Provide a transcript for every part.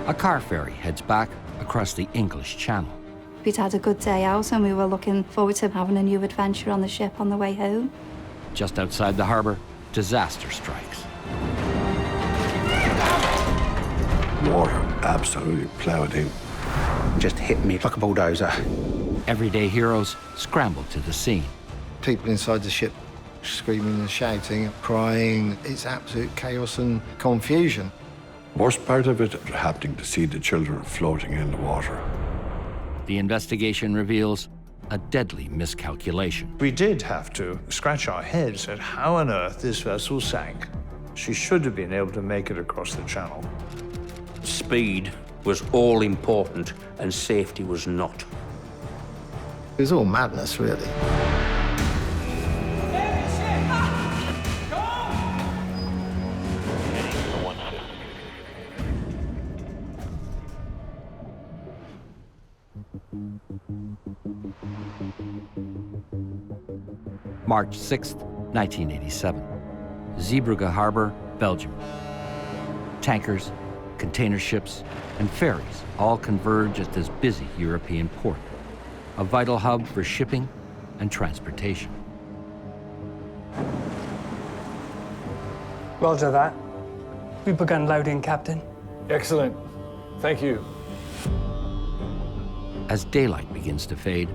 A car ferry heads back across the English Channel. We'd had a good day out and we were looking forward to having a new adventure on the ship on the way home. Just outside the harbor, disaster strikes. Water absolutely plowed in. Just hit me like a bulldozer. Everyday heroes scramble to the scene. People inside the ship screaming and shouting, crying. It's absolute chaos and confusion. Worst part of it, happening to see the children floating in the water. The investigation reveals a deadly miscalculation. We did have to scratch our heads at how on earth this vessel sank. She should have been able to make it across the channel. Speed was all important and safety was not. It was all madness, really. March 6th, 1987. Zeebrugge Harbor, Belgium. Tankers, container ships, and ferries all converge at this busy European port, a vital hub for shipping and transportation. Roger that. We've begun loading, Captain. Excellent. Thank you. As daylight begins to fade,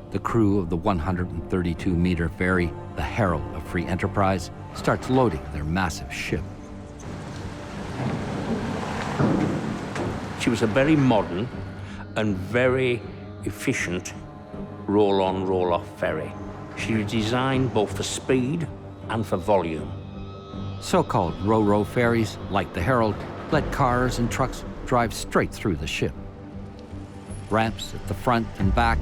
the crew of the 132-meter ferry, the Herald of Free Enterprise, starts loading their massive ship. She was a very modern and very efficient roll-on, roll-off ferry. She was designed both for speed and for volume. So-called ro-ro ferries, like the Herald, let cars and trucks drive straight through the ship. Ramps at the front and back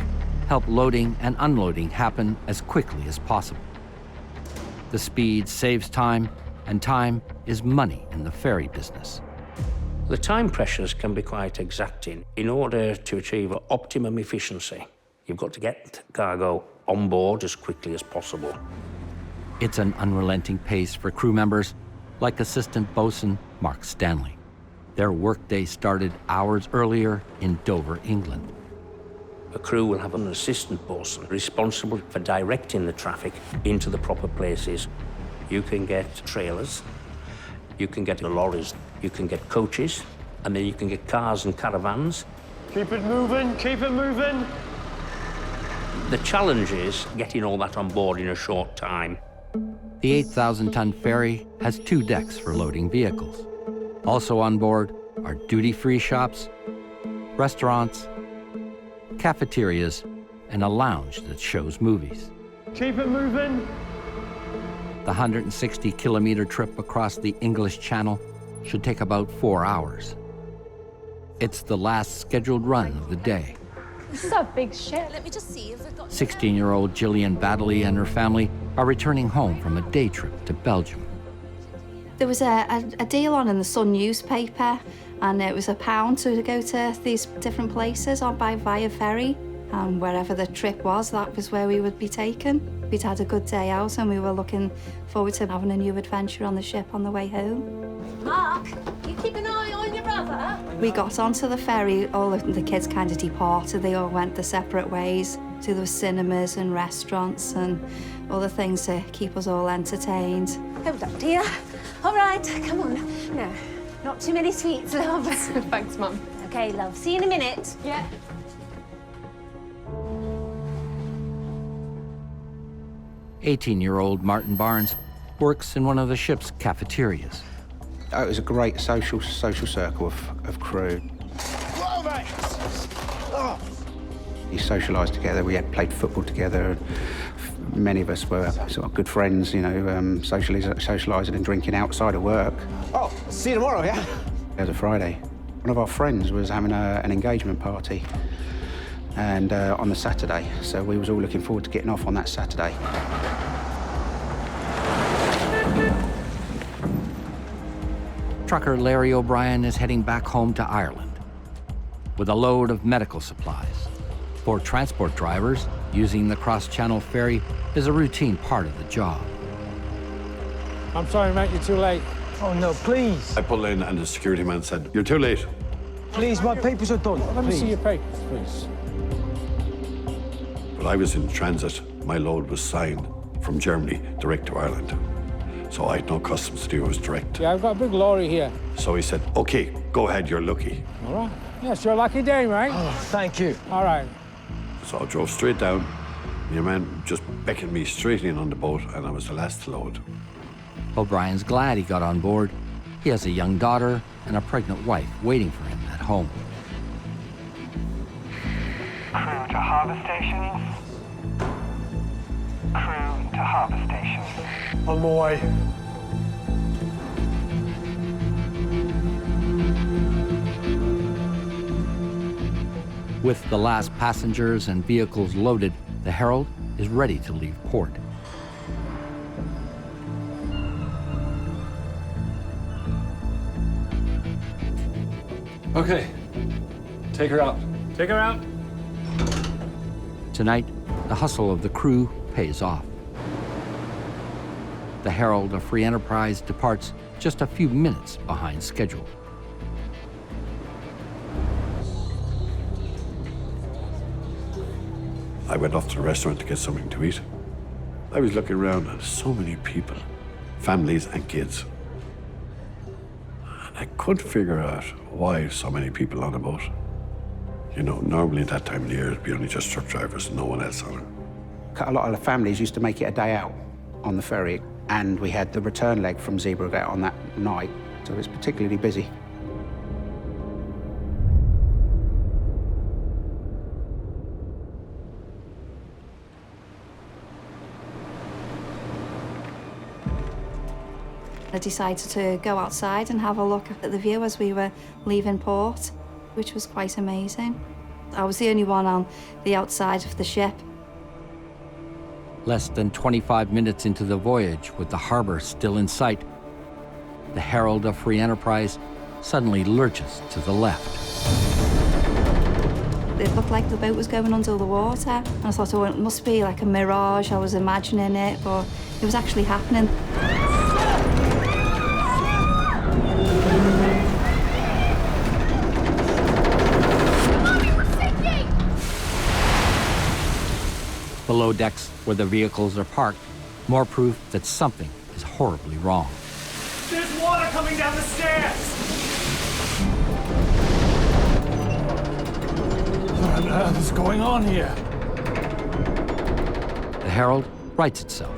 help loading and unloading happen as quickly as possible. The speed saves time, and time is money in the ferry business. The time pressures can be quite exacting. In order to achieve optimum efficiency, you've got to get cargo on board as quickly as possible. It's an unrelenting pace for crew members like Assistant Boatswain Mark Stanley. Their workday started hours earlier in Dover, England. A crew will have an assistant boatswain responsible for directing the traffic into the proper places. You can get trailers, you can get lorries, you can get coaches, and then you can get cars and caravans. Keep it moving, keep it moving. The challenge is getting all that on board in a short time. The 8,000-ton ferry has 2 decks for loading vehicles. Also on board are duty-free shops, restaurants, cafeterias, and a lounge that shows movies. Keep it moving. The 160-kilometer trip across the English Channel should take about 4 hours. It's the last scheduled run of the day. This is a big ship. Let me just see if we've got... 16-year-old Gillian Baddeley and her family are returning home from a day trip to Belgium. There was a deal on in the Sun newspaper, and it was £1 to go to these different places via ferry. And wherever the trip was, that was where we would be taken. We'd had a good day out and we were looking forward to having a new adventure on the ship on the way home. Mark, you keep an eye on your brother. We got onto the ferry, all of the kids kind of departed. They all went their separate ways. So there were cinemas and restaurants and other things to keep us all entertained. Hold up, dear. All right, come on. No, not too many sweets, love. Thanks, Mum. OK, love. See you in a minute. Yeah. "18-year-old Martin Barnes works in one of the ship's cafeterias. It was a great social circle of crew. Whoa, mate! Oh. We socialised together, we had played football together. Many of us were sort of good friends, you know, socialising and drinking outside of work. Oh, see you tomorrow, yeah? It was a Friday. One of our friends was having an engagement party and on the Saturday, so we was all looking forward to getting off on that Saturday. Trucker Larry O'Brien is heading back home to Ireland with a load of medical supplies. For transport drivers, using the cross-channel ferry is a routine part of the job. I'm sorry, mate, you're too late. Oh, no, please. I pulled in and the security man said, "You're too late." Please, my papers are done. Let me see your papers, please. But I was in transit. My load was signed from Germany direct to Ireland. So I had no customs to do, it was direct. Yeah, I've got a big lorry here. So he said, okay, go ahead, you're lucky. All right. Yes, your lucky day, mate. Oh, thank you. All right. So I drove straight down. Your man just beckoned me straight in on the boat, and I was the last to load. O'Brien's glad he got on board. He has a young daughter and a pregnant wife waiting for him at home. Crew to harbour stations. Crew to harbour stations. On my way. With the last passengers and vehicles loaded, the Herald is ready to leave port. Okay. Take her out. Take her out. Tonight, the hustle of the crew pays off. The Herald of Free Enterprise departs just a few minutes behind schedule. I went off to the restaurant to get something to eat. I was looking around and so many people, families and kids. And I couldn't figure out why so many people on a boat. You know, normally at that time of the year, it'd be only just truck drivers and no one else on it. A lot of the families used to make it a day out on the ferry, and we had the return leg from Zeebrugge on that night, so it was particularly busy. I decided to go outside and have a look at the view as we were leaving port, which was quite amazing. I was the only one on the outside of the ship. Less than 25 minutes into the voyage, with the harbor still in sight, the Herald of Free Enterprise suddenly lurches to the left. It looked like the boat was going under the water, and I thought, oh, it must be like a mirage. I was imagining it, but it was actually happening. Below decks, where the vehicles are parked, more proof that something is horribly wrong. There's water coming down the stairs! What on earth is going on here? The Herald rights itself.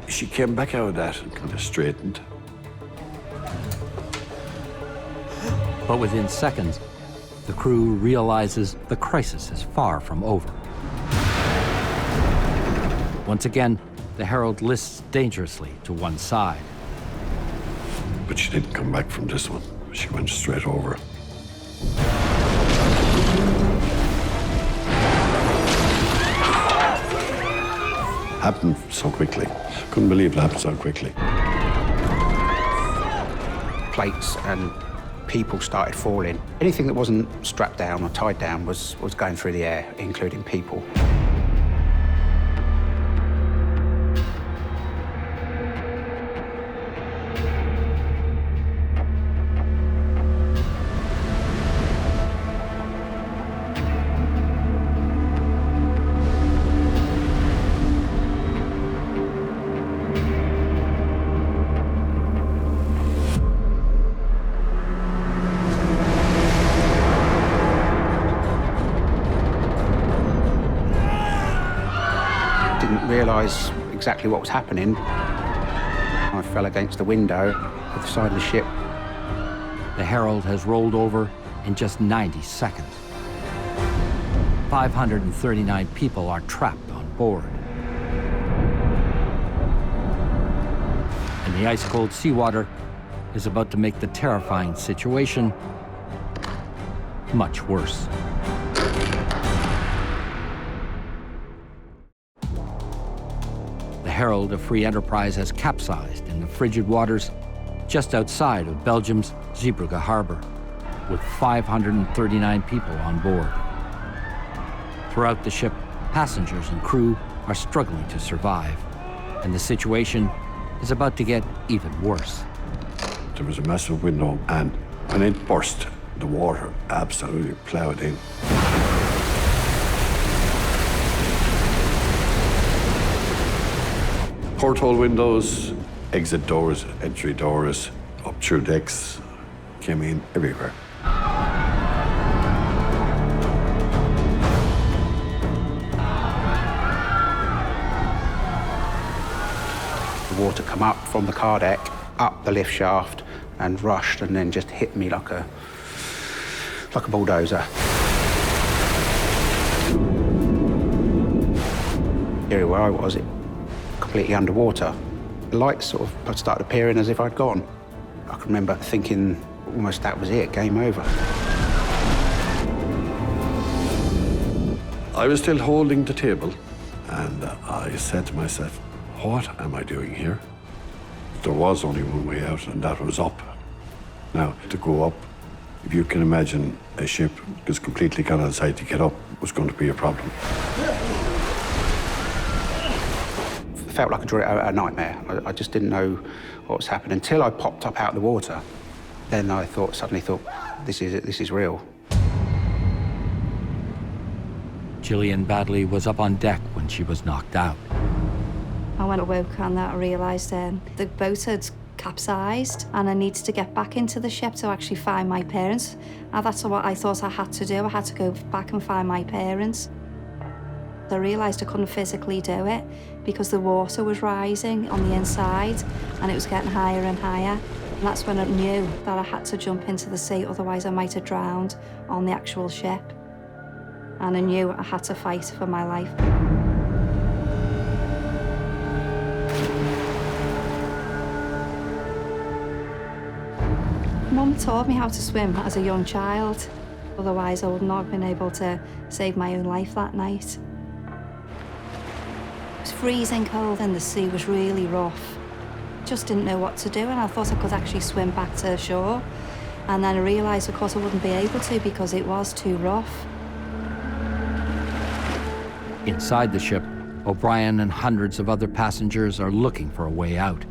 She came back out of that and kind of straightened. But within seconds, the crew realizes the crisis is far from over. Once again, the Herald lists dangerously to one side. But she didn't come back from this one. She went straight over. Happened so quickly. Couldn't believe it happened so quickly. Plates and people started falling. Anything that wasn't strapped down or tied down was going through the air, including people. Didn't realise exactly what was happening. I fell against the window at the side of the ship. The Herald has rolled over in just 90 seconds. 539 people are trapped on board. And the ice-cold seawater is about to make the terrifying situation much worse. The Herald of Free Enterprise has capsized in the frigid waters just outside of Belgium's Zeebrugge harbor, with 539 people on board. Throughout the ship, passengers and crew are struggling to survive, and the situation is about to get even worse. There was a massive window, and when it burst, the water absolutely ploughed in. Porthole windows, exit doors, entry doors, up through decks, came in everywhere. The water come up from the car deck, up the lift shaft, and rushed, and then just hit me like a bulldozer. The area where I was, it completely underwater. The lights sort of started appearing as if I'd gone. I can remember thinking almost that was it, game over. I was still holding the table, and I said to myself, what am I doing here? There was only one way out, and that was up. Now, to go up, if you can imagine a ship is completely gone outside, to get up was going to be a problem. It felt like a nightmare. I just didn't know what was happening until I popped up out of the water. Then I suddenly thought, this is it, this is real. Gillian Badley was up on deck when she was knocked out. And when I woke on that, I realised the boat had capsized and I needed to get back into the ship to actually find my parents. And that's what I thought I had to do. I had to go back and find my parents. I realised I couldn't physically do it because the water was rising on the inside and it was getting higher and higher. And that's when I knew that I had to jump into the sea, otherwise I might have drowned on the actual ship. And I knew I had to fight for my life. Mum taught me how to swim as a young child. Otherwise, I would not have been able to save my own life that night. It was freezing cold and the sea was really rough. Just didn't know what to do, and I thought I could actually swim back to shore. And then I realised, of course, I wouldn't be able to because it was too rough. Inside the ship, O'Brien and hundreds of other passengers are looking for a way out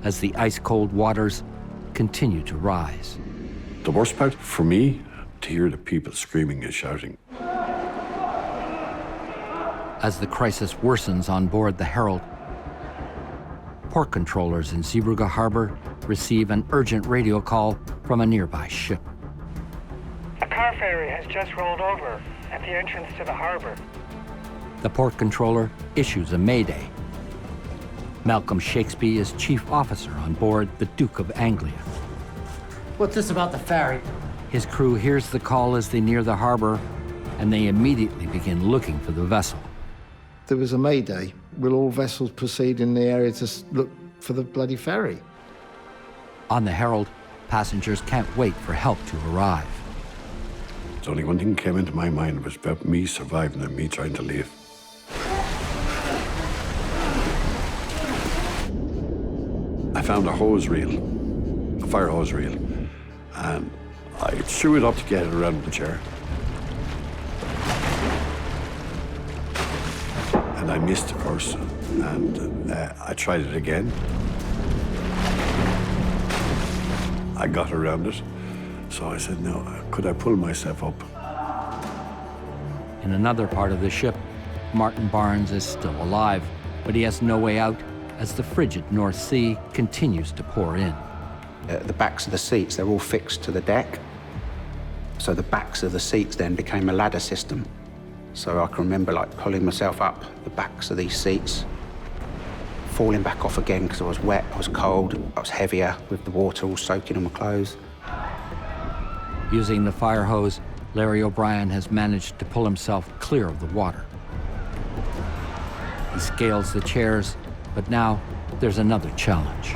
as the ice-cold waters continue to rise. The worst part for me, to hear the people screaming and shouting. As the crisis worsens on board the Herald, port controllers in Zeebrugge Harbor receive an urgent radio call from a nearby ship. A car ferry has just rolled over at the entrance to the harbor. The port controller issues a mayday. Malcolm Shakespeare is chief officer on board the Duke of Anglia. What's this about the ferry? His crew hears the call as they near the harbor, and they immediately begin looking for the vessel. There was a mayday. Will all vessels proceed in the area to look for the bloody ferry? On the Herald, passengers can't wait for help to arrive. There's only one thing came into my mind, was about me surviving and me trying to leave. I found a hose reel, a fire hose reel, and I threw it up to get it around the chair. And I missed, of course, and I tried it again. I got around it, so I said, no, could I pull myself up? In another part of the ship, Martin Barnes is still alive, but he has no way out as the frigid North Sea continues to pour in. The backs of the seats, they're all fixed to the deck. So the backs of the seats then became a ladder system. So I can remember like pulling myself up the backs of these seats, falling back off again because I was wet, I was cold, I was heavier with the water all soaking on my clothes. Using the fire hose, Larry O'Brien has managed to pull himself clear of the water. He scales the chairs, but now there's another challenge.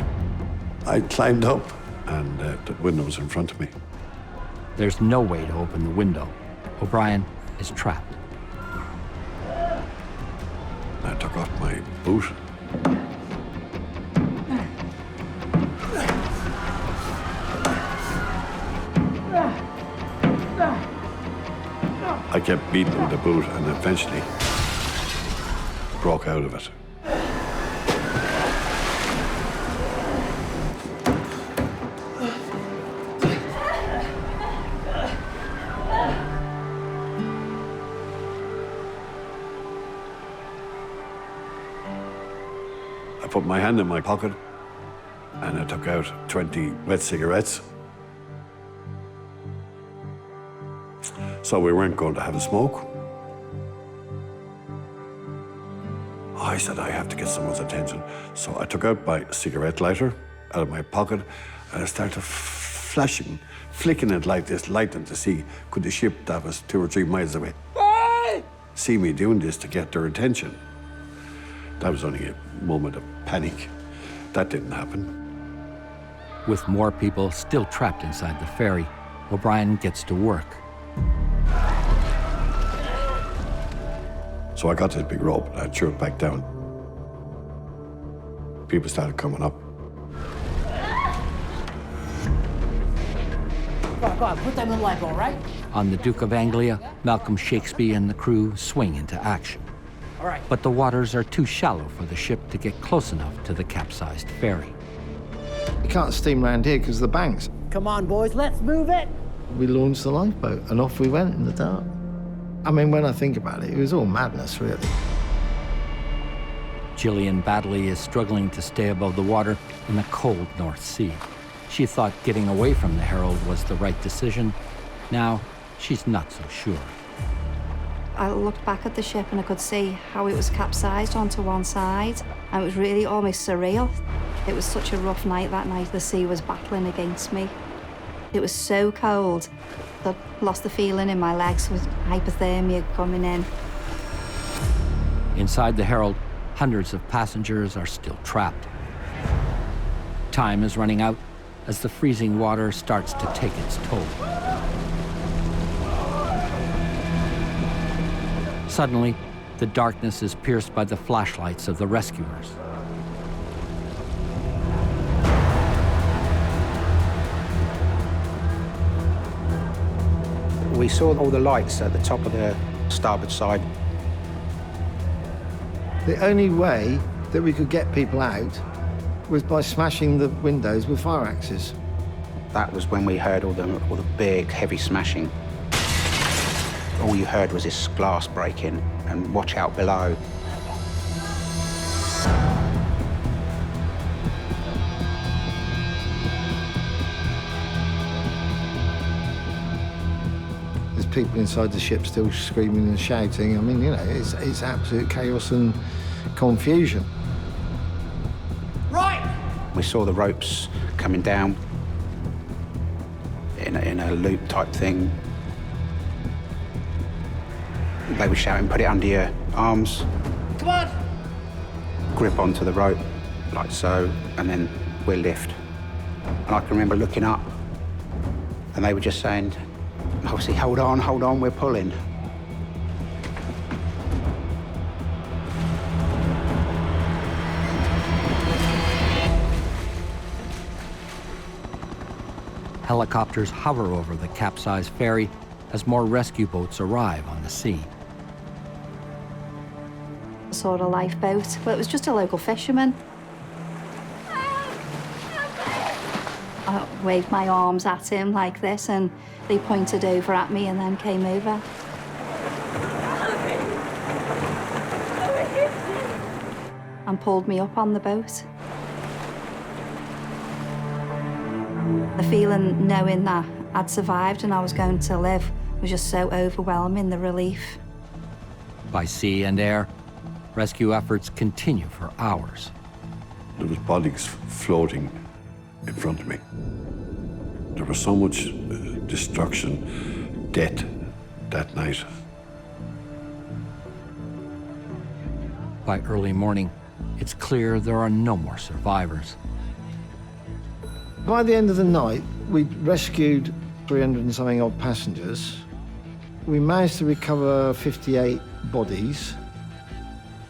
I climbed up, and the window was in front of me. There's no way to open the window. O'Brien is trapped. I took off my boot. I kept beating with the boot and eventually broke out of it. put my hand in my pocket and I took out 20 wet cigarettes. So we weren't going to have a smoke. I said, I have to get someone's attention. So I took out my cigarette lighter out of my pocket and I started flicking it like this, lighting to see could the ship that was 2 or 3 miles away see me doing this to get their attention. That was only a moment of panic. That didn't happen. With more people still trapped inside the ferry, O'Brien gets to work. So I got this big rope and I threw it back down. People started coming up. Go on, put them in line, all right? On the Duke of Anglia, Malcolm Shakespeare and the crew swing into action. All right. But the waters are too shallow for the ship to get close enough to the capsized ferry. You can't steam around here because of the banks. Come on, boys, let's move it. We launched the lifeboat and off we went in the dark. I mean, when I think about it, it was all madness, really. Gillian Baddeley is struggling to stay above the water in the cold North Sea. She thought getting away from the Herald was the right decision. Now, she's not so sure. I looked back at the ship and I could see how it was capsized onto one side, and it was really almost surreal. It was such a rough night that night. The sea was battling against me. It was so cold. I lost the feeling in my legs with hypothermia coming in. Inside the Herald, hundreds of passengers are still trapped. Time is running out as the freezing water starts to take its toll. Suddenly, the darkness is pierced by the flashlights of the rescuers. We saw all the lights at the top of the starboard side. The only way that we could get people out was by smashing the windows with fire axes. That was when we heard all the big, heavy smashing. All you heard was this glass breaking, and watch out below. There's people inside the ship still screaming and shouting. I mean, you know, it's absolute chaos and confusion. We saw the ropes coming down in a loop type thing. They were shouting, put it under your arms. Come on! Grip onto the rope, like so, and then we'll lift. And I can remember looking up, and they were just saying, obviously, hold on, we're pulling. Helicopters hover over the capsized ferry as more rescue boats arrive on the scene. I saw a lifeboat, but it was just a local fisherman. I waved my arms at him like this, and they pointed over at me and then came over. And pulled me up on the boat. The feeling, knowing that I'd survived and I was going to live, was just so overwhelming, the relief. By sea and air, rescue efforts continue for hours. There was bodies floating in front of me. There was so much destruction, death that night. By early morning, it's clear there are no more survivors. By the end of the night, we'd rescued 300 and something odd passengers. We managed to recover 58 bodies,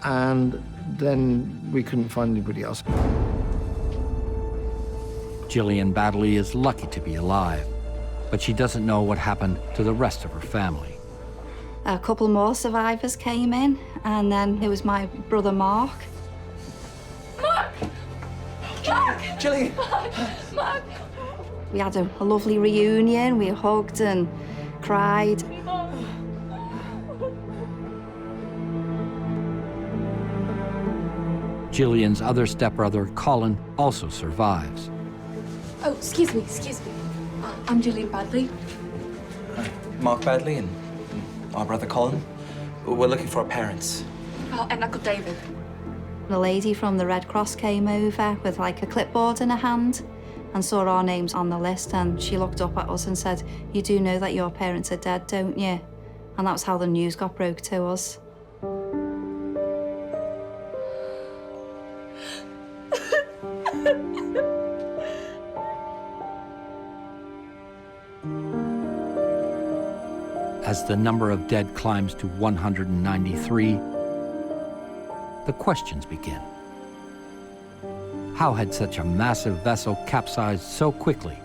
and then we couldn't find anybody else. Gillian Baddeley is lucky to be alive, but she doesn't know what happened to the rest of her family. A couple more survivors came in, and then there was my brother Mark. Mark! Mark! Gillian! Mark! We had a lovely reunion. We hugged and cried. Gillian's other stepbrother, Colin, also survives. Oh, excuse me. I'm Gillian Badley. Mark Badley and our brother Colin. We're looking for our parents. Oh, and Uncle David. The lady from the Red Cross came over with like a clipboard in her hand and saw our names on the list, and she looked up at us and said, "You do know that your parents are dead, don't you?" And that was how the news got broke to us. As the number of dead climbs to 193, the questions begin. How had such a massive vessel capsized so quickly?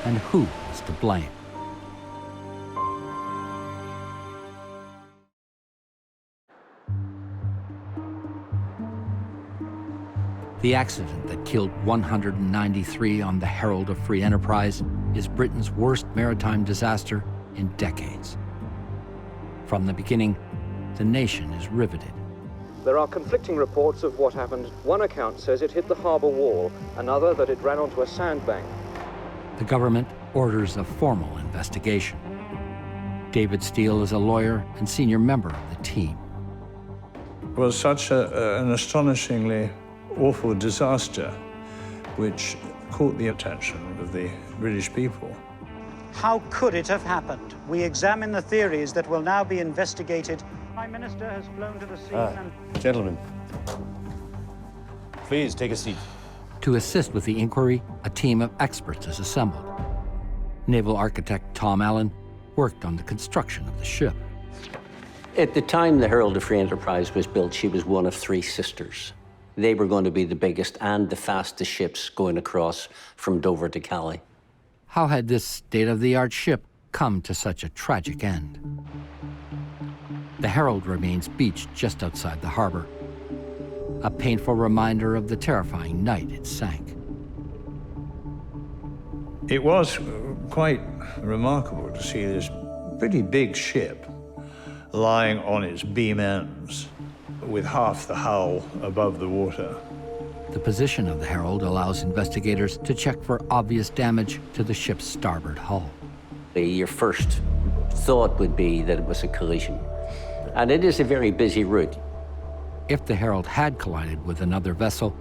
And who is to blame? The accident that killed 193 on the Herald of Free Enterprise is Britain's worst maritime disaster in decades. From the beginning, the nation is riveted. There are conflicting reports of what happened. One account says it hit the harbour wall, another that it ran onto a sandbank. The government orders a formal investigation. David Steele is a lawyer and senior member of the team. It was such an astonishingly awful disaster which caught the attention of the British people. How could it have happened? We examine the theories that will now be investigated. Prime Minister has flown to the scene and... Gentlemen, please take a seat. To assist with the inquiry, a team of experts is assembled. Naval architect Tom Allen worked on the construction of the ship. At the time the Herald of Free Enterprise was built, she was one of 3 sisters. They were going to be the biggest and the fastest ships going across from Dover to Calais. How had this state-of-the-art ship come to such a tragic end? The Herald remains beached just outside the harbor, a painful reminder of the terrifying night it sank. It was quite remarkable to see this pretty big ship lying on its beam ends with half the hull above the water. The position of the Herald allows investigators to check for obvious damage to the ship's starboard hull. Your first thought would be that it was a collision. And it is a very busy route. If the Herald had collided with another vessel,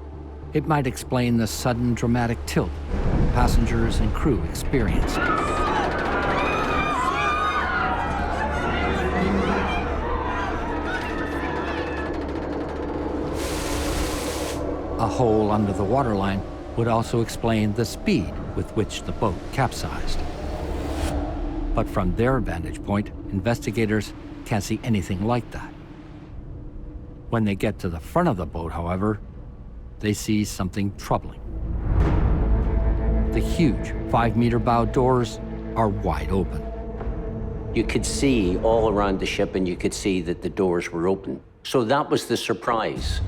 it might explain the sudden dramatic tilt passengers and crew experienced. A hole under the waterline would also explain the speed with which the boat capsized. But from their vantage point, investigators can't see anything like that. When they get to the front of the boat, however, they see something troubling. The huge 5-meter bow doors are wide open. You could see all around the ship and you could see that the doors were open. So that was the surprise.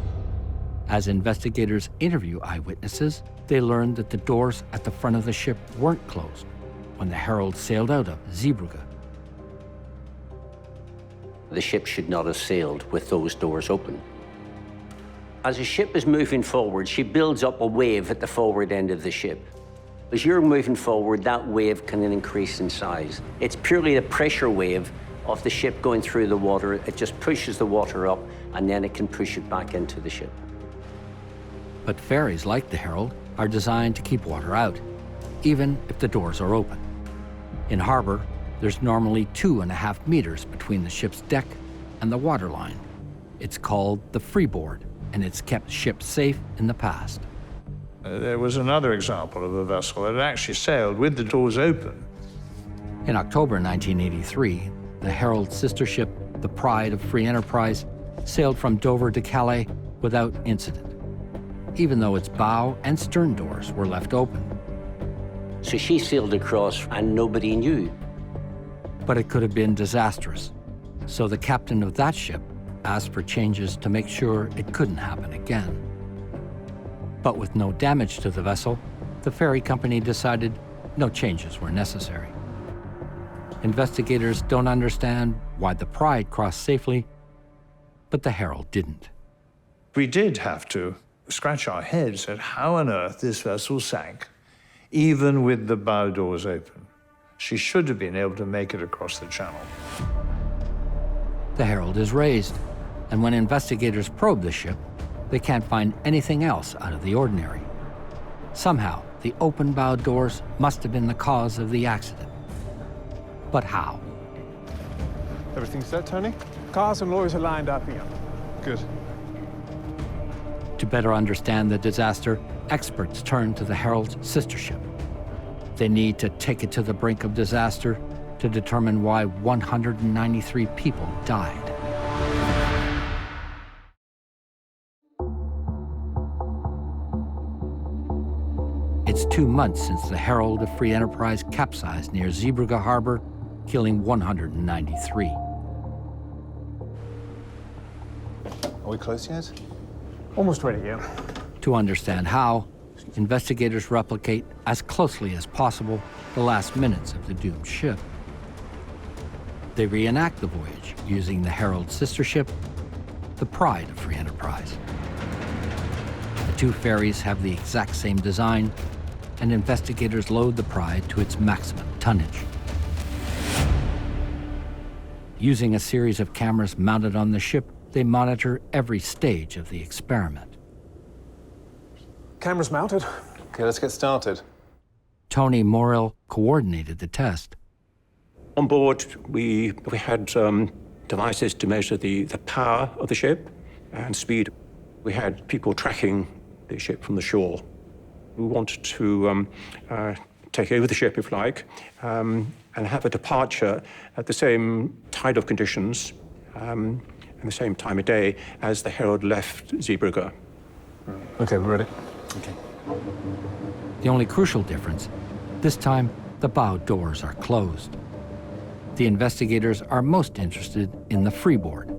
As investigators interview eyewitnesses, they learn that the doors at the front of the ship weren't closed when the Herald sailed out of Zeebrugge. The ship should not have sailed with those doors open. As a ship is moving forward, she builds up a wave at the forward end of the ship. As you're moving forward, that wave can increase in size. It's purely a pressure wave of the ship going through the water. It just pushes the water up, and then it can push it back into the ship. But ferries like the Herald are designed to keep water out, even if the doors are open. In harbor, there's normally 2.5 meters between the ship's deck and the waterline. It's called the freeboard, and it's kept ships safe in the past. There was another example of a vessel that actually sailed with the doors open. In October 1983, the Herald's sister ship, the Pride of Free Enterprise, sailed from Dover to Calais without incident, even though its bow and stern doors were left open. So she sailed across and nobody knew. But it could have been disastrous. So the captain of that ship asked for changes to make sure it couldn't happen again. But with no damage to the vessel, the ferry company decided no changes were necessary. Investigators don't understand why the Pride crossed safely, but the Herald didn't. We did have to scratch our heads at how on earth this vessel sank, even with the bow doors open. She should have been able to make it across the channel. The Herald is raised, and when investigators probe the ship, they can't find anything else out of the ordinary. Somehow, the open bow doors must have been the cause of the accident. But how? Everything set, Tony? Cars and lawyers are lined up here. Good. To better understand the disaster, experts turn to the Herald's sister ship. They need to take it to the brink of disaster to determine why 193 people died. It's 2 months since the Herald of Free Enterprise capsized near Zeebrugge Harbor, killing 193. Are we close yet? Almost ready, yeah. To understand how, investigators replicate as closely as possible the last minutes of the doomed ship. They reenact the voyage using the Herald's sister ship, the Pride of Free Enterprise. The two ferries have the exact same design, and investigators load the Pride to its maximum tonnage. Using a series of cameras mounted on the ship, they monitor every stage of the experiment. Cameras mounted. Okay, let's get started. Tony Morrill coordinated the test. On board, we had devices to measure the power of the ship and speed. We had people tracking the ship from the shore. We wanted to take over the ship, if you like, and have a departure at the same tide of conditions and the same time of day as the Herald left Zeebrugge. Okay, we're ready. Okay. The only crucial difference, this time the bow doors are closed. The investigators are most interested in the freeboard,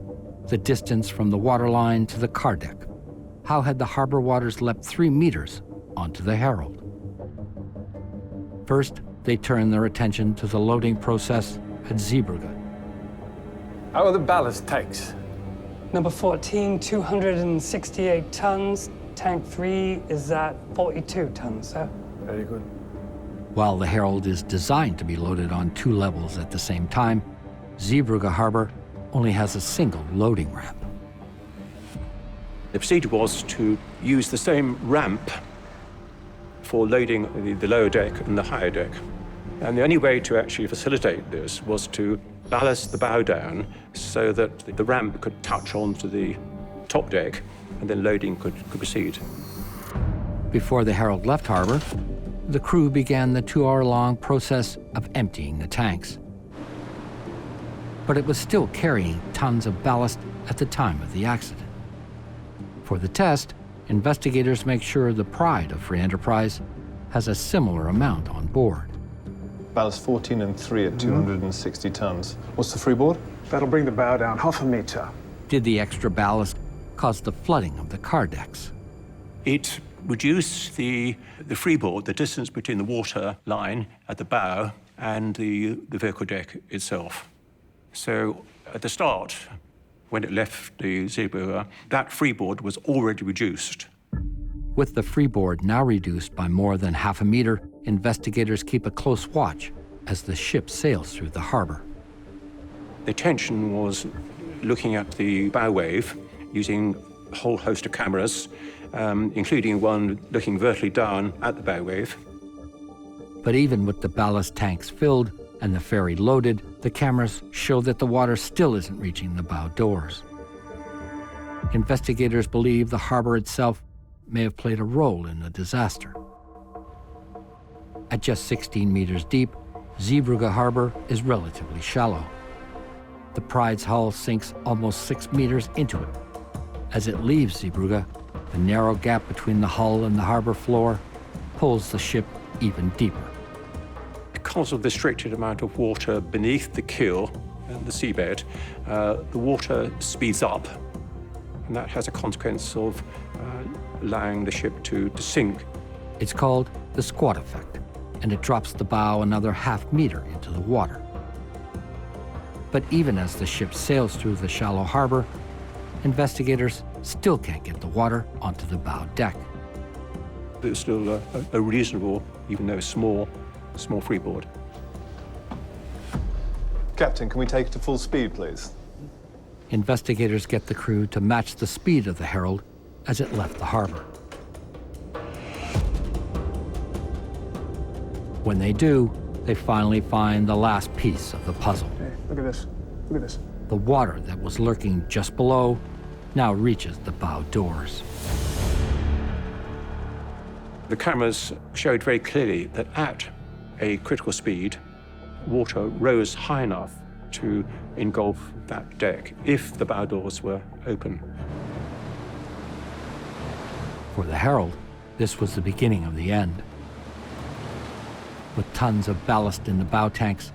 the distance from the waterline to the car deck. How had the harbor waters leapt 3 meters onto the Herald? First, they turn their attention to the loading process at Zeebrugge. How are the ballast tanks? Number 14, 268 tons. Tank 3 is at 42 tons, sir. Very good. While the Herald is designed to be loaded on 2 levels at the same time, Zeebrugge Harbor only has a single loading ramp. The procedure was to use the same ramp for loading the lower deck and the higher deck. And the only way to actually facilitate this was to ballast the bow down so that the ramp could touch onto the top deck and then loading could proceed. Before the Herald left harbor, the crew began the 2-hour-long process of emptying the tanks. But it was still carrying tons of ballast at the time of the accident. For the test, investigators make sure the Pride of Free Enterprise has a similar amount on board. Ballast 14 and 3 at 260 tons. What's the freeboard? That'll bring the bow down 0.5 meter. Did the extra ballast cause the flooding of the car decks? It reduced the freeboard, the distance between the water line at the bow and the vehicle deck itself. So at the start, when it left the Zeebrugge, that freeboard was already reduced. With the freeboard now reduced by more than 0.5 meter, investigators keep a close watch as the ship sails through the harbor. The attention was looking at the bow wave using a whole host of cameras, including one looking vertically down at the bow wave. But even with the ballast tanks filled and the ferry loaded, the cameras show that the water still isn't reaching the bow doors. Investigators believe the harbor itself may have played a role in the disaster. At just 16 meters deep, Zeebrugge Harbor is relatively shallow. The Pride's hull sinks almost 6 meters into it. As it leaves Zeebrugge, the narrow gap between the hull and the harbor floor pulls the ship even deeper. Because of the restricted amount of water beneath the keel and the seabed, the water speeds up, and that has a consequence of allowing the ship to sink. It's called the squat effect, and it drops the bow another 0.5 meter into the water. But even as the ship sails through the shallow harbor, investigators still can't get the water onto the bow deck. It's still a reasonable, even though small freeboard. Captain, can we take it to full speed, please? Investigators get the crew to match the speed of the Herald as it left the harbor. When they do, they finally find the last piece of the puzzle. Hey, look at this. Look at this. The water that was lurking just below now reaches the bow doors. The cameras showed very clearly that at a critical speed, water rose high enough to engulf that deck if the bow doors were open. For the Herald, this was the beginning of the end. With tons of ballast in the bow tanks,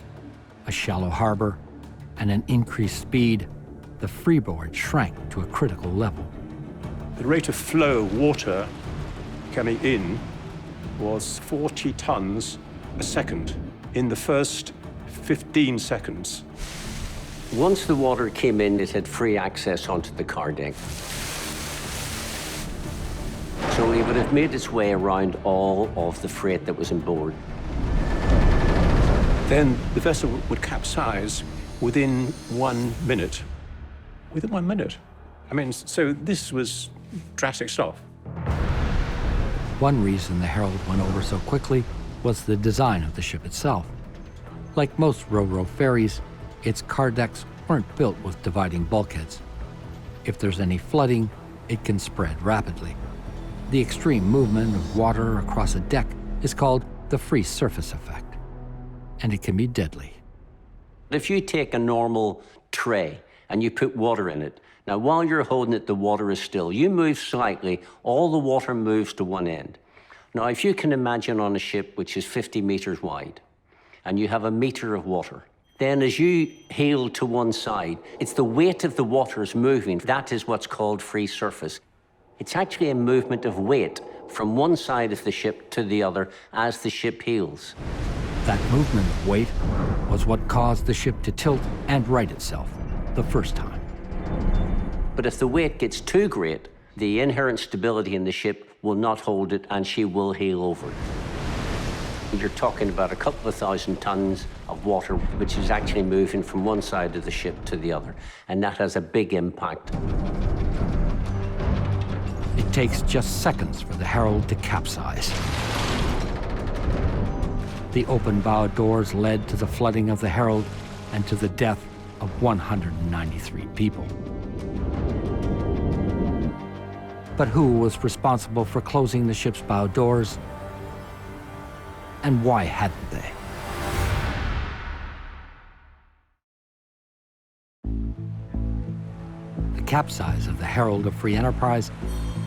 a shallow harbor, and an increased speed, the freeboard shrank to a critical level. The rate of flow of water coming in was 40 tons a second in the first 15 seconds. Once the water came in, it had free access onto the car deck. So it would have made its way around all of the freight that was on board. Then the vessel would capsize within 1 minute. Within 1 minute. I mean, so this was drastic stuff. One reason the Herald went over so quickly was the design of the ship itself. Like most ro-ro ferries, its car decks weren't built with dividing bulkheads. If there's any flooding, it can spread rapidly. The extreme movement of water across a deck is called the free surface effect, and it can be deadly. If you take a normal tray and you put water in it, now while you're holding it, the water is still. You move slightly, all the water moves to one end. Now, if you can imagine on a ship which is 50 meters wide, and you have a meter of water, then as you heel to one side, it's the weight of the water is moving. That is what's called free surface. It's actually a movement of weight from one side of the ship to the other as the ship heels. That movement of weight was what caused the ship to tilt and right itself the first time. But if the weight gets too great, the inherent stability in the ship will not hold it and she will heel over. You're talking about a couple of thousand tons of water, which is actually moving from one side of the ship to the other, and that has a big impact. It takes just seconds for the Herald to capsize. The open bow doors led to the flooding of the Herald and to the death of 193 people. But who was responsible for closing the ship's bow doors? And why hadn't they? The capsize of the Herald of Free Enterprise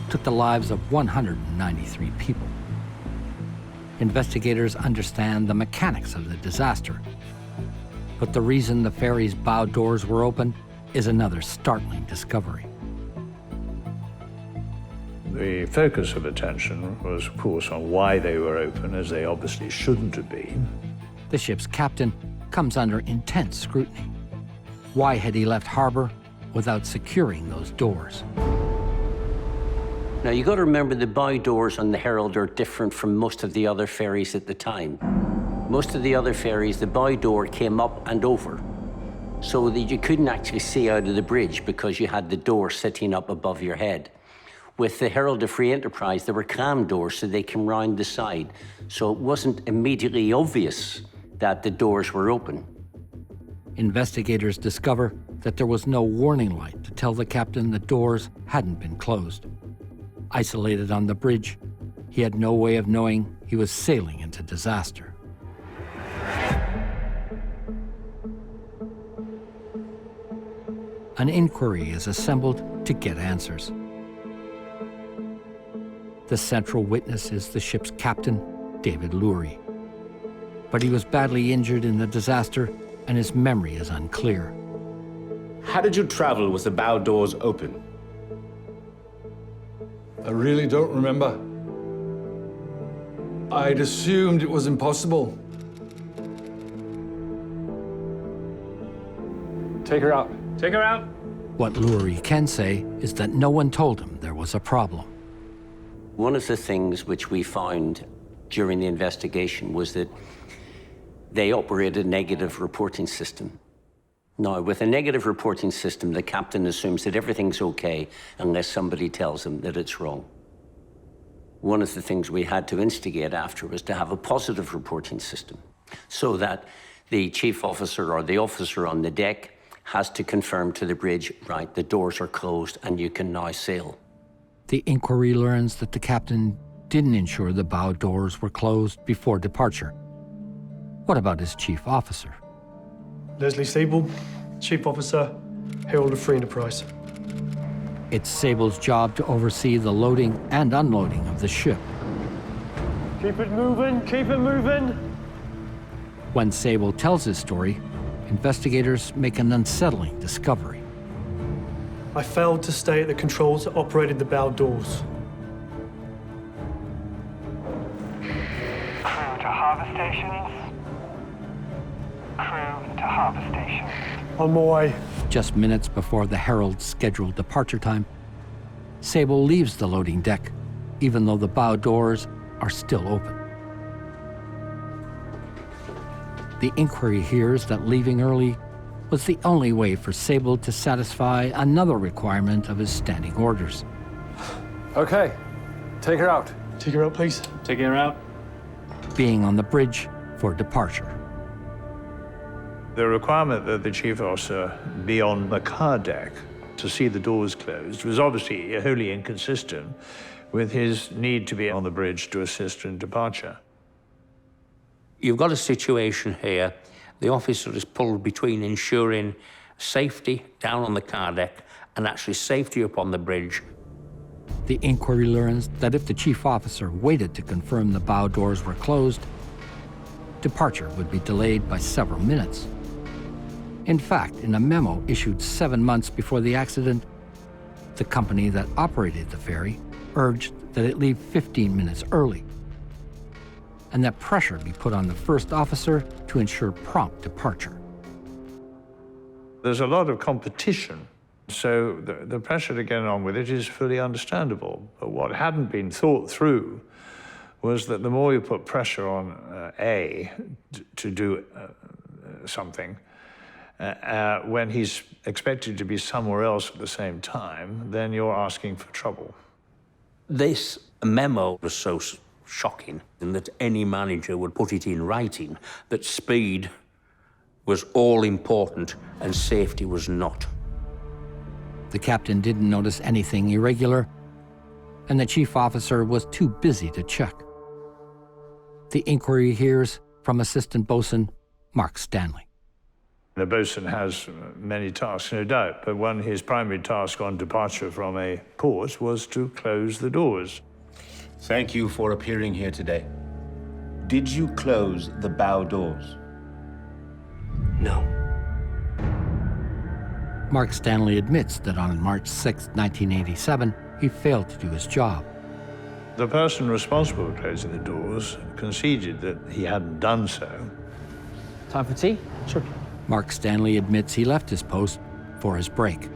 took the lives of 193 people. Investigators understand the mechanics of the disaster, but the reason the ferry's bow doors were open is another startling discovery. The focus of attention was, of course, on why they were open, as they obviously shouldn't have been. The ship's captain comes under intense scrutiny. Why had he left harbor without securing those doors? Now, you got to remember the bow doors on the Herald are different from most of the other ferries at the time. Most of the other ferries, the bow door came up and over, so that you couldn't actually see out of the bridge because you had the door sitting up above your head. With the Herald of Free Enterprise, there were clam doors so they came round the side, so it wasn't immediately obvious that the doors were open. Investigators discover that there was no warning light to tell the captain the doors hadn't been closed. Isolated on the bridge, he had no way of knowing he was sailing into disaster. An inquiry is assembled to get answers. The central witness is the ship's captain, David Lurie. But he was badly injured in the disaster, and his memory is unclear. How did you travel with the bow doors open? I really don't remember. I'd assumed it was impossible. Take her out. Take her out. What Lurie can say is that no one told him there was a problem. One of the things which we found during the investigation was that they operate a negative reporting system. Now, with a negative reporting system, the captain assumes that everything's okay unless somebody tells him that it's wrong. One of the things we had to instigate after was to have a positive reporting system, so that the chief officer or the officer on the deck has to confirm to the bridge, right, the doors are closed and you can now sail. The inquiry learns that the captain didn't ensure the bow doors were closed before departure. What about his chief officer? Leslie Sable, Chief Officer, Herald of Free Enterprise. It's Sable's job to oversee the loading and unloading of the ship. Keep it moving, keep it moving. When Sable tells his story, investigators make an unsettling discovery. I failed to stay at the controls that operated the bow doors. Crew to harbour stations. Crew to harbour stations. On my way. Just minutes before the Herald's scheduled departure time, Sable leaves the loading deck, even though the bow doors are still open. The inquiry hears that leaving early was the only way for Sable to satisfy another requirement of his standing orders. Okay, take her out. Take her out, please. Taking her out. Being on the bridge for departure. The requirement that the chief officer be on the car deck to see the doors closed was obviously wholly inconsistent with his need to be on the bridge to assist in departure. You've got a situation here. The officer is pulled between ensuring safety down on the car deck and actually safety up on the bridge. The inquiry learns that if the chief officer waited to confirm the bow doors were closed, departure would be delayed by several minutes. In fact, in a memo issued 7 months before the accident, the company that operated the ferry urged that it leave 15 minutes early, and that pressure be put on the first officer to ensure prompt departure. There's a lot of competition, so the pressure to get on with it is fully understandable. But what hadn't been thought through was that the more you put pressure on A to do something, when he's expected to be somewhere else at the same time, then you're asking for trouble. This memo was so shocking in that any manager would put it in writing that speed was all important and safety was not. The captain didn't notice anything irregular, and the chief officer was too busy to check. The inquiry hears from Assistant Boatswain Mark Stanley. The boatswain has many tasks, no doubt, but his primary task on departure from a port was to close the doors. Thank you for appearing here today. Did you close the bow doors? No. Mark Stanley admits that on March 6, 1987, he failed to do his job. The person responsible for closing the doors conceded that he hadn't done so. Time for tea? Sure. Mark Stanley admits he left his post for his break.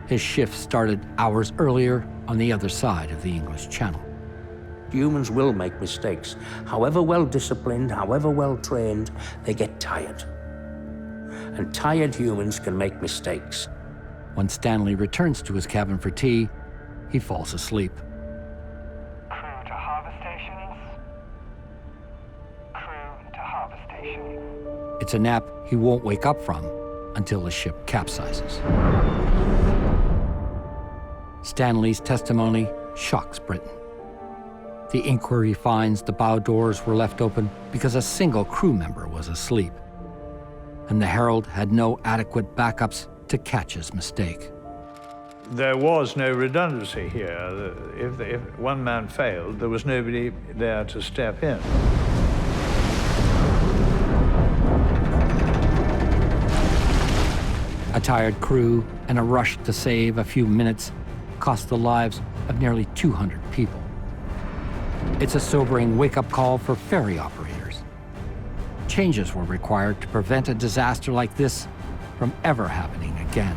His shift started hours earlier on the other side of the English Channel. Humans will make mistakes. However well disciplined, however well trained, they get tired. And tired humans can make mistakes. When Stanley returns to his cabin for tea, he falls asleep. Crew to harbour stations. Crew to harbour stations. It's a nap he won't wake up from until the ship capsizes. Stanley's testimony shocks Britain. The inquiry finds the bow doors were left open because a single crew member was asleep, and the Herald had no adequate backups to catch his mistake. There was no redundancy here. If one man failed, there was nobody there to step in. A tired crew and a rush to save a few minutes cost the lives of nearly 200 people. It's a sobering wake-up call for ferry operators. Changes were required to prevent a disaster like this from ever happening again.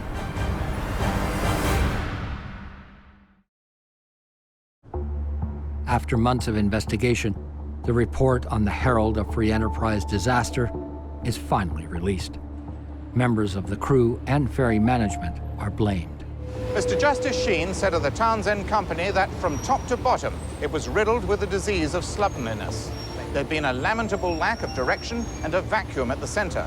After months of investigation, the report on the Herald of Free Enterprise disaster is finally released. Members of the crew and ferry management are blamed. Mr. Justice Sheen said of the Townsend Company that from top to bottom, it was riddled with the disease of slovenliness. There'd been a lamentable lack of direction and a vacuum at the center.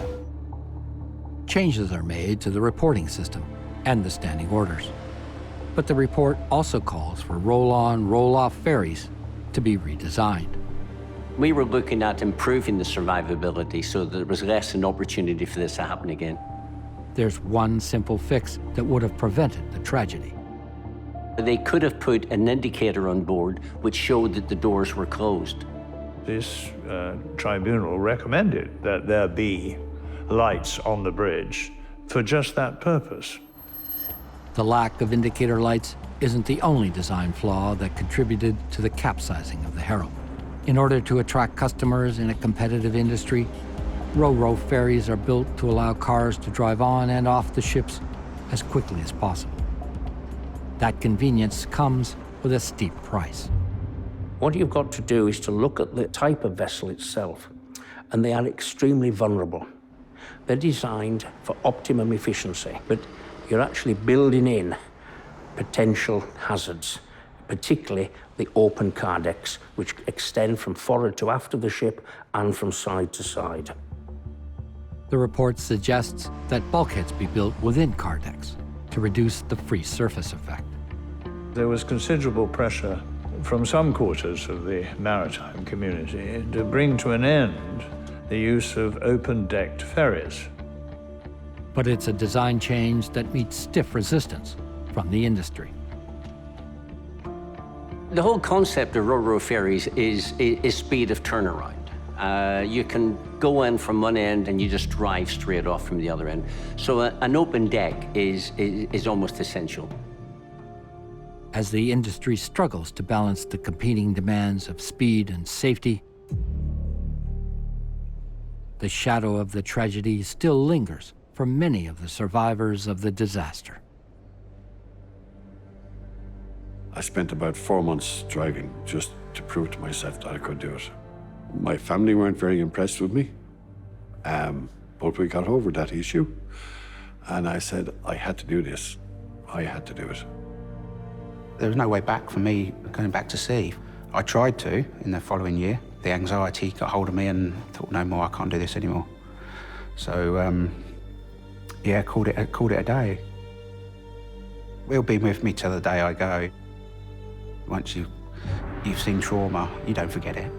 Changes are made to the reporting system and the standing orders. But the report also calls for roll-on, roll-off ferries to be redesigned. We were looking at improving the survivability so that there was less an opportunity for this to happen again. There's one simple fix that would have prevented the tragedy. They could have put an indicator on board which showed that the doors were closed. This tribunal recommended that there be lights on the bridge for just that purpose. The lack of indicator lights isn't the only design flaw that contributed to the capsizing of the Herald. In order to attract customers in a competitive industry, ro-ro ferries are built to allow cars to drive on and off the ships as quickly as possible. That convenience comes with a steep price. What you've got to do is to look at the type of vessel itself, and they are extremely vulnerable. They're designed for optimum efficiency, but you're actually building in potential hazards, particularly the open car decks, which extend from forward to aft of the ship and from side to side. The report suggests that bulkheads be built within car decks to reduce the free surface effect. There was considerable pressure from some quarters of the maritime community to bring to an end the use of open-decked ferries. But it's a design change that meets stiff resistance from the industry. The whole concept of ro-ro ferries is speed of turnaround. You can go in from one end and you just drive straight off from the other end. So an open deck is almost essential. As the industry struggles to balance the competing demands of speed and safety, the shadow of the tragedy still lingers for many of the survivors of the disaster. I spent about 4 months driving just to prove to myself that I could do it. My family weren't very impressed with me, but we got over that issue. And I said, I had to do this. I had to do it. There was no way back for me going back to sea. I tried to in the following year. The anxiety got hold of me and thought, no more, I can't do this anymore. So, yeah, called it a day. It'll be with me till the day I go. Once you've seen trauma, you don't forget it.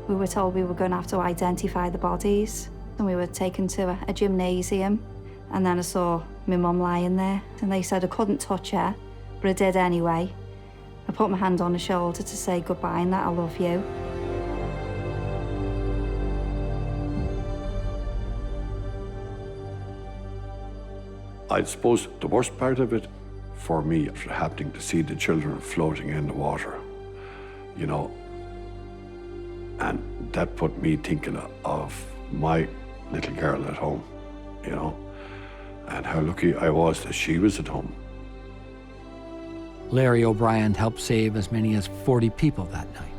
We were told we were going to have to identify the bodies, and we were taken to a gymnasium, and then I saw my mum lying there, and they said I couldn't touch her, but I did anyway. I put my hand on her shoulder to say goodbye and that I love you. I suppose the worst part of it for me was happening to see the children floating in the water, you know, and that put me thinking of my little girl at home, you know, and how lucky I was that she was at home. Larry O'Brien helped save as many as 40 people that night.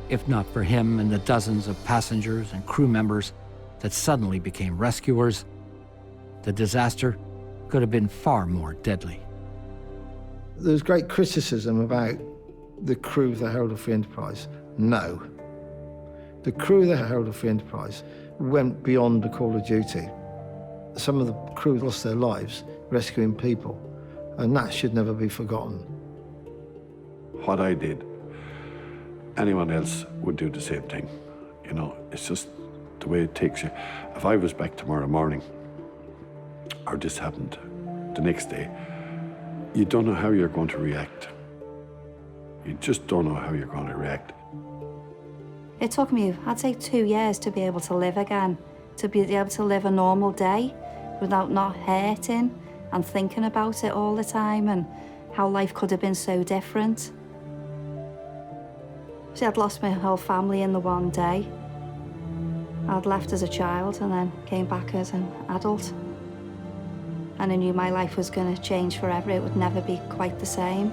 If not for him and the dozens of passengers and crew members that suddenly became rescuers, the disaster could have been far more deadly. There's great criticism about the crew of the Herald of Free Enterprise. No. The crew of the Herald of Free Enterprise went beyond the call of duty. Some of the crew lost their lives rescuing people, and that should never be forgotten. What I did, anyone else would do the same thing. You know, it's just the way it takes you. If I was back tomorrow morning, or this happened the next day, you don't know how you're going to react. You just don't know how you're going to react. It took me, I'd say, 2 years to be able to live again, to be able to live a normal day without not hurting and thinking about it all the time and how life could have been so different. See, I'd lost my whole family in the one day. I'd left as a child and then came back as an adult. And I knew my life was going to change forever. It would never be quite the same.